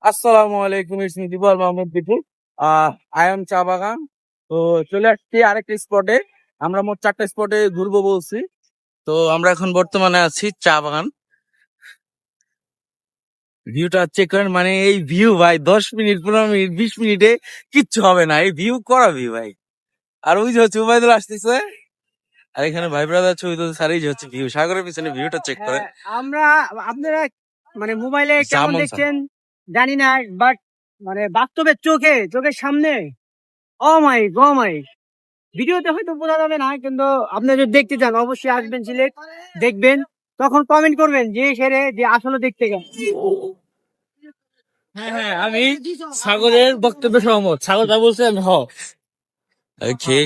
আসসালামু আলাইকুম, it's me দিবল মোহাম্মদ বিপুল। I am cha bagan. তো চলে আসছি আরেকটা স্পটে। আমরা মোট 4টা স্পটে ঘুরবো বলছি। তো আমরা এখন বর্তমানে আছি চা বাগান। ভিউটা চেক করেন, মানে এই ভিউ ভাই 10 মিনিট 15 মিনিট 20 মিনিটে কিচ্ছু হবে না, এই ভিউ করা ভিউ ভাই। আর ওই যে হচ্ছে উবাইদুল আসতেছে, আর এখানে ভাই ব্রাদার ছবি তুলছে, আর এই যে হচ্ছে ভিউ, সাগরের পিছনে ভিউটা চেক করেন। আমরা আপনারা মানে মোবাইলে কেমন জামন দেখছেন জানি না, বাট মানে বাস্তবে চোখের সামনে ও মাই ভিডিওতে হয়তো বোঝা যাবে না, কিন্তু আপনি যদি দেখতে চান অবশ্যই আসবেন, সিলেট দেখবেন, তখন কমেন্ট করবেন যে সেরে যে আসলে দেখতে গেল। হ্যাঁ, আমি সাগরের বক্তব্য সহমত। সাগর যা বলছে আমি ওকে।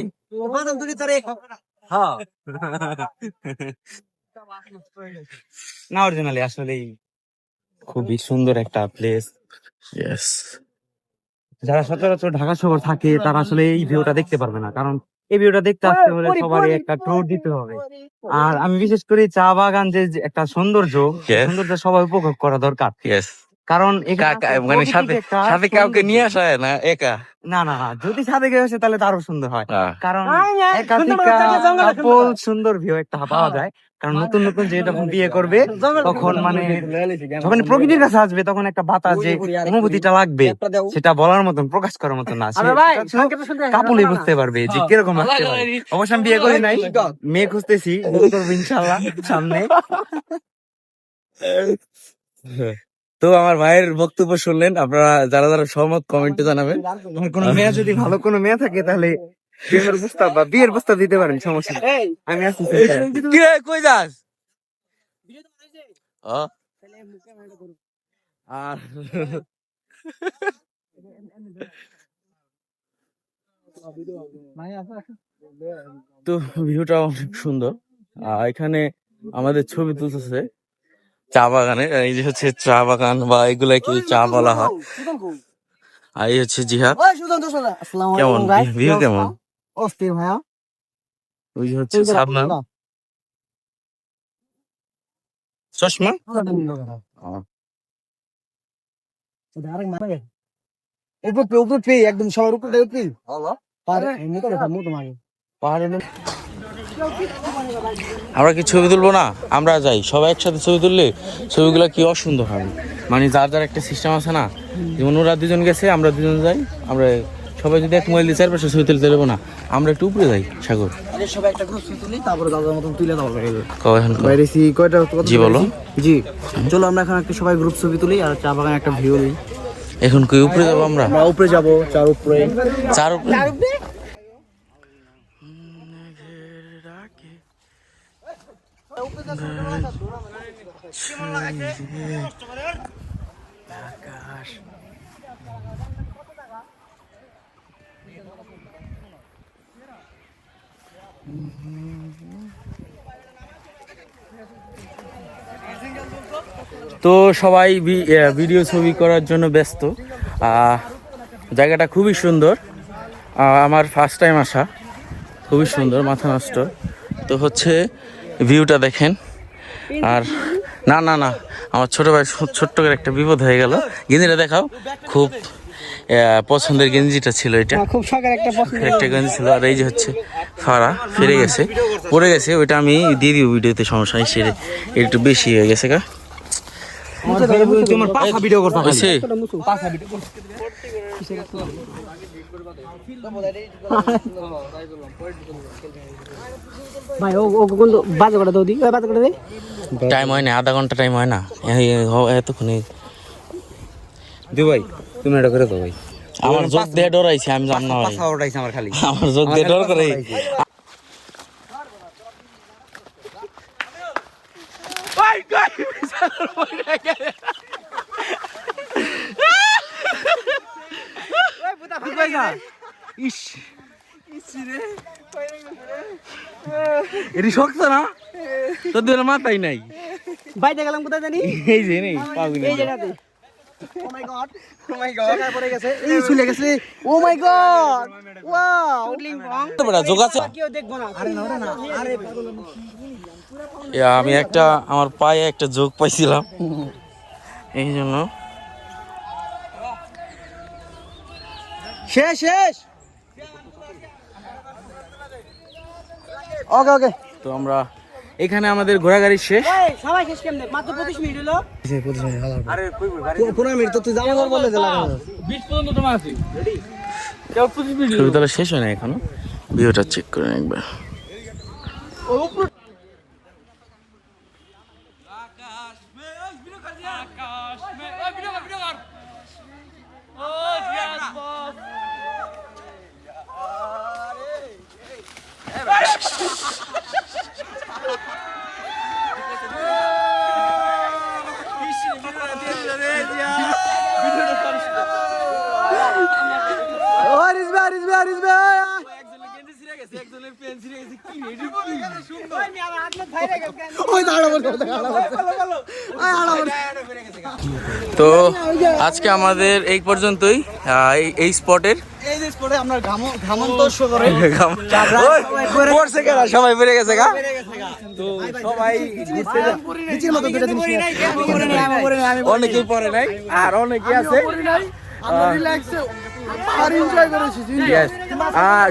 না অরিজিনালি আসলে খুবই সুন্দর একটা প্লেস। ইয়েস। যারা সচরাচর ঢাকা শহর থাকে তারা আসলে এই ভিউটা দেখতে পারবে না, কারণ এই ভিউটা দেখতে আসতে হলে সবারই একটা ট্যুর দিতে হবে। আর আমি বিশেষ করে চা বাগান যে একটা সৌন্দর্য, সৌন্দর্য সবাই উপভোগ করা দরকার। কারণ মানে সাথে কাউকে নিয়ে আসা হয় না, একা না না না, যদি সাথে কেউ আসে তাহলে তো আরো সুন্দর হয়। কারণ কাপল সুন্দর ভিউ একটা পাওয়া যায়। কারণ নতুন নতুন যে যখন বিয়ে করবে তখন মানে যখন প্রকৃতির কাছে আসবে তখন একটা বাতাস যে অনুভূতিটা লাগবে সেটা বলার মতন, প্রকাশ করার মতন না, কাপলই বুঝতে পারবে যে কিরকম লাগতে পারে। অবশ্য আমি বিয়ে করি নাই, মেয়ে খুঁজতেছি, ইনশাআল্লাহ সামনে। তো আমার ভাইয়ের বক্তব্য শুনলেন আপনারা, যারা যারা সহমত কমেন্টে জানাবেন। কোনো মেয়ে যদি ভালো কোনো মেয়ে থাকে তাহলে বিয়ের প্রস্তাব বা বিয়ের প্রস্তাব দিতে পারেন, সমস্যা নেই। আমি আসছি। কি রে, কই যাস? আর তো ভিউটা অনেক সুন্দর। এখানে আমাদের ছবি তুলতেছে চা বাগানের, এই যে হচ্ছে চা বাগান বা এগুলা কি চা বলা হয়। আর এই হচ্ছে জিহাদ। কেমন ভিউ, কেমন অস্থির ভাইয়া। ওই যে হচ্ছে সাবনাম চশমা। একদম সবার উপরে আমরা কি ছবি তুলবো না? আমরা যাই সবাই একসাথে ছবি তুললে ছবিগুলো কি অসুন্দর হয়। মানে যার যার একটা সিস্টেম আছে না, যেমন ওরা দুজন গেছে আমরা দুজন যাই, আমরা সবাই যদি এক মোবাইল দিয়ে 4-5টা ছবি তুলতে দেবো না, আমরা একটু উপরে যাই সাগর। সবাই একটা গ্রুপ তুলি, তারপরে দাদার মতন তুলে দেওয়া জি বলো। জি চলো আমরা এখন একটা সবাই গ্রুপ ছবি তুলি আর চা বাগানে একটা ভিউ নিই। এখন কই উপরে যাবো? আমরা উপরে যাবো, চার উপরে। তো সবাই ভিডিও ছবি করার জন্য ব্যস্ত। জায়গাটা খুবই সুন্দর, আমার ফার্স্ট টাইম আসা, খুবই সুন্দর, মাথা নষ্ট। তো হচ্ছে ভিউটা দেখেন। আর না না না, আমার ছোট ভাই ছোট্ট করে একটা বিপদ হয়ে গেল। গেঞ্জিটা দেখাও, খুব পছন্দের গেঞ্জিটা ছিল, এটা খুব শখের একটা গেঞ্জি ছিল। আর এই যে হচ্ছে ফাড়া ফিরে গেছে, পড়ে গেছে, ওইটা আমি দিয়ে দিব ভিডিওতে, সমস্যা নেই। সেরে একটু বেশি হয়ে গেছে গা। টাইম হয় না, আধা ঘন্টা টাইম হয় না এতক্ষণে। ভাই তুমি এটা করে দাও ভাই, আমার যোগ দিয়ে ডরাইছে, আমি জান না ভাই, আমার খালি আমার যোগ দিয়ে ডর করে। এটি শক্ত না, তোদের মাথায় নাই। বাইরে গেলাম কোথায় জানি, এই যে নেই পাগুলি। ও মাই গড জায়গা পড়ে গেছে এই চলে গেছে ও মাই গড ওয়াও শুটলিং বং বড় যোগ আছে কেউ দেখবো না আরে না আরে আমি একটা আমার পায়ে একটা যোগ পাইছিলাম এই জন্য শেষ শেষ ওকে ওকে তো আমরা এখানে আমাদের ঘোরাঘুরি শেষ এই সবাই শেষ কেমনে মাত্র 25 মিনিট হলো আরে কই গাড়ি 15 মিনিট তো তুই যাবো বলে যে লাগানো 20 পর্যন্ত তোমার আছে রেডি কেউ 25 মিনিট ছবি তোলা শেষ হয় না এখনো ভিউটা চেক করে একবার হারিস ভাই তো আজকে আমাদের এই পর্যন্তই এই স্পটের এই যে স্পটে আমরা ঘামন্তস্য করে পড়ছে কেন সবাই বেড়ে গেছে গা তো সবাই ঘুরতে নিচের মতো দুটো জিনিস অনেকেই পড়ে নাই আর অনেকেই আছে আমরা রিল্যাক্সে আর এনজয় করেছি Yes.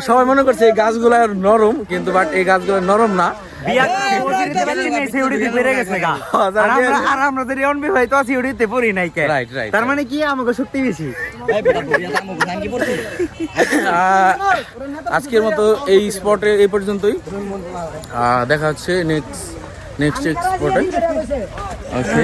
সবাই মনে করছে এই গাছগুলো নরম কিন্তু বাট এই গাছগুলো নরম না বিয়া পৌঁছিতে পারছি না সিউড়িতে পেরে গেছে গা আর আমরা তো রিয়ন ভাই হয়তো সিউড়িতে পড়ি নাই কে Right, right, তার মানে কি আমাকে শক্তি বেশি আজকের মতো এই স্পটে এই পর্যন্তই দেখা হচ্ছে নেক্সট স্পটে ওকে